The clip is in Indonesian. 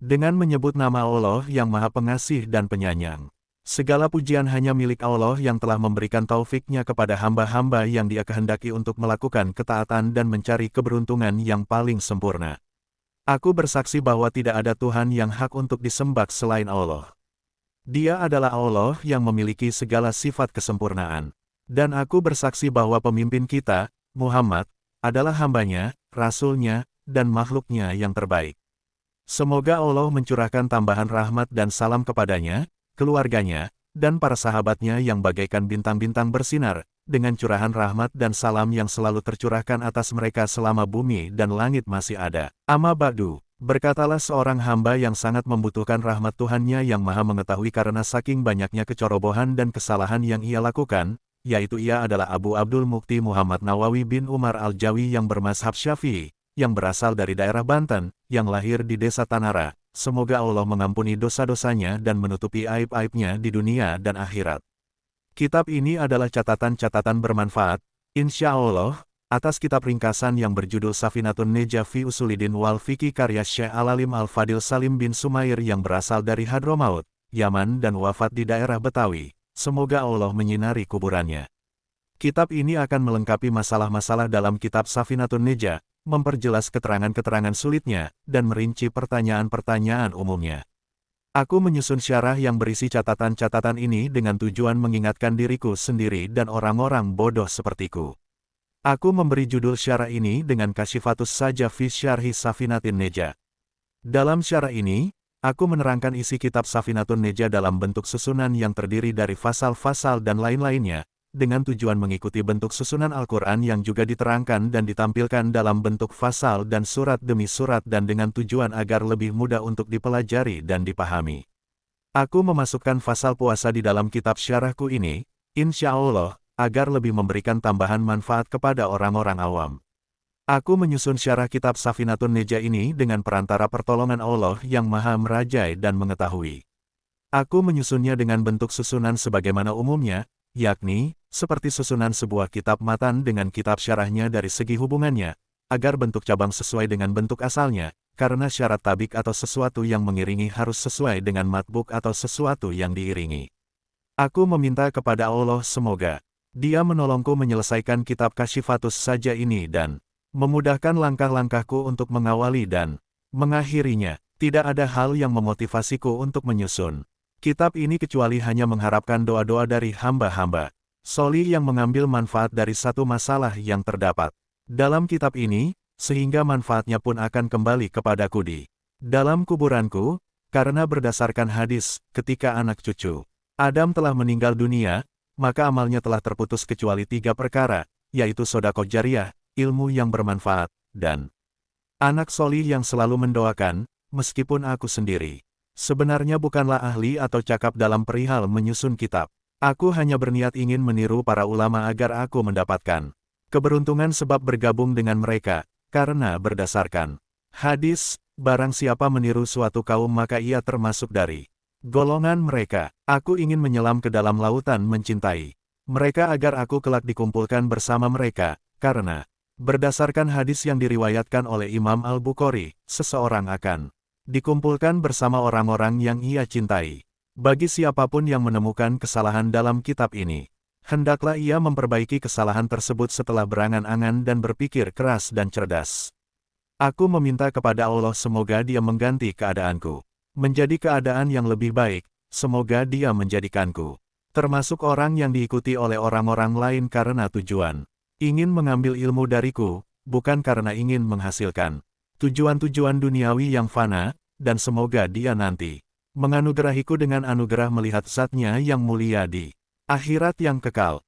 Dengan menyebut nama Allah yang Maha Pengasih dan Penyayang. Segala pujian hanya milik Allah yang telah memberikan taufik-Nya kepada hamba-hamba yang Dia kehendaki untuk melakukan ketaatan dan mencari keberuntungan yang paling sempurna. Aku bersaksi bahwa tidak ada Tuhan yang hak untuk disembah selain Allah. Dia adalah Allah yang memiliki segala sifat kesempurnaan. Dan aku bersaksi bahwa pemimpin kita, Muhammad, adalah hamba-Nya, Rasul-Nya, dan makhluk-Nya yang terbaik. Semoga Allah mencurahkan tambahan rahmat dan salam kepadanya, keluarganya, dan para sahabatnya yang bagaikan bintang-bintang bersinar, dengan curahan rahmat dan salam yang selalu tercurahkan atas mereka selama bumi dan langit masih ada. Amma ba'du, berkatalah seorang hamba yang sangat membutuhkan rahmat Tuhannya yang Maha Mengetahui karena saking banyaknya kecerobohan dan kesalahan yang ia lakukan, yaitu ia adalah Abu Abdul Mukti Muhammad Nawawi bin Umar Al-Jawi yang bermazhab Syafi'i, yang berasal dari daerah Banten, yang lahir di desa Tanara. Semoga Allah mengampuni dosa-dosanya dan menutupi aib-aibnya di dunia dan akhirat. Kitab ini adalah catatan-catatan bermanfaat, insya Allah, atas kitab ringkasan yang berjudul Safinatun Najah fi Usulidin wal Fiqh karya Syekh Al-Alim Al-Fadil Salim bin Sumair yang berasal dari Hadramaut, Yaman dan wafat di daerah Betawi. Semoga Allah menyinari kuburannya. Kitab ini akan melengkapi masalah-masalah dalam kitab Safinatun Najah, memperjelas keterangan-keterangan sulitnya, dan merinci pertanyaan-pertanyaan umumnya. Aku menyusun syarah yang berisi catatan-catatan ini dengan tujuan mengingatkan diriku sendiri dan orang-orang bodoh sepertiku. Aku memberi judul syarah ini dengan Kasyifatus Saja fi Syarhi Safinatin Najah. Dalam syarah ini, aku menerangkan isi kitab Safinatun Najah dalam bentuk susunan yang terdiri dari fasal-fasal dan lain-lainnya, dengan tujuan mengikuti bentuk susunan Al-Quran yang juga diterangkan dan ditampilkan dalam bentuk fasal dan surat demi surat dan dengan tujuan agar lebih mudah untuk dipelajari dan dipahami. Aku memasukkan fasal puasa di dalam kitab syarahku ini, insya Allah, agar lebih memberikan tambahan manfaat kepada orang-orang awam. Aku menyusun syarah kitab Safinatun Najah ini dengan perantara pertolongan Allah yang Maha Merajai dan Mengetahui. Aku menyusunnya dengan bentuk susunan sebagaimana umumnya, yakni, seperti susunan sebuah kitab matan dengan kitab syarahnya dari segi hubungannya, agar bentuk cabang sesuai dengan bentuk asalnya, karena syarat tabik atau sesuatu yang mengiringi harus sesuai dengan matbuk atau sesuatu yang diiringi. Aku meminta kepada Allah semoga Dia menolongku menyelesaikan kitab Kasyifatus Saja ini dan memudahkan langkah-langkahku untuk mengawali dan mengakhirinya. Tidak ada hal yang memotivasiku untuk menyusun kitab ini kecuali hanya mengharapkan doa-doa dari hamba-hamba solih yang mengambil manfaat dari satu masalah yang terdapat dalam kitab ini, sehingga manfaatnya pun akan kembali kepadaku di dalam kuburanku, karena berdasarkan hadis, ketika anak cucu Adam telah meninggal dunia, maka amalnya telah terputus kecuali 3 perkara, yaitu sodaqah jariyah, ilmu yang bermanfaat, dan anak solih yang selalu mendoakan, meskipun aku sendiri sebenarnya bukanlah ahli atau cakap dalam perihal menyusun kitab. Aku hanya berniat ingin meniru para ulama agar aku mendapatkan keberuntungan sebab bergabung dengan mereka, karena berdasarkan hadis, barang siapa meniru suatu kaum maka ia termasuk dari golongan mereka. Aku ingin menyelam ke dalam lautan mencintai mereka agar aku kelak dikumpulkan bersama mereka, karena berdasarkan hadis yang diriwayatkan oleh Imam Al-Bukhari, seseorang akan dikumpulkan bersama orang-orang yang ia cintai. Bagi siapapun yang menemukan kesalahan dalam kitab ini, hendaklah ia memperbaiki kesalahan tersebut setelah berangan-angan dan berpikir keras dan cerdas. Aku meminta kepada Allah semoga Dia mengganti keadaanku menjadi keadaan yang lebih baik, semoga Dia menjadikanku termasuk orang yang diikuti oleh orang-orang lain karena tujuan ingin mengambil ilmu dariku, bukan karena ingin menghasilkan tujuan-tujuan duniawi yang fana, dan semoga Dia nanti menganugerahiku dengan anugerah melihat Zat-Nya yang mulia di akhirat yang kekal.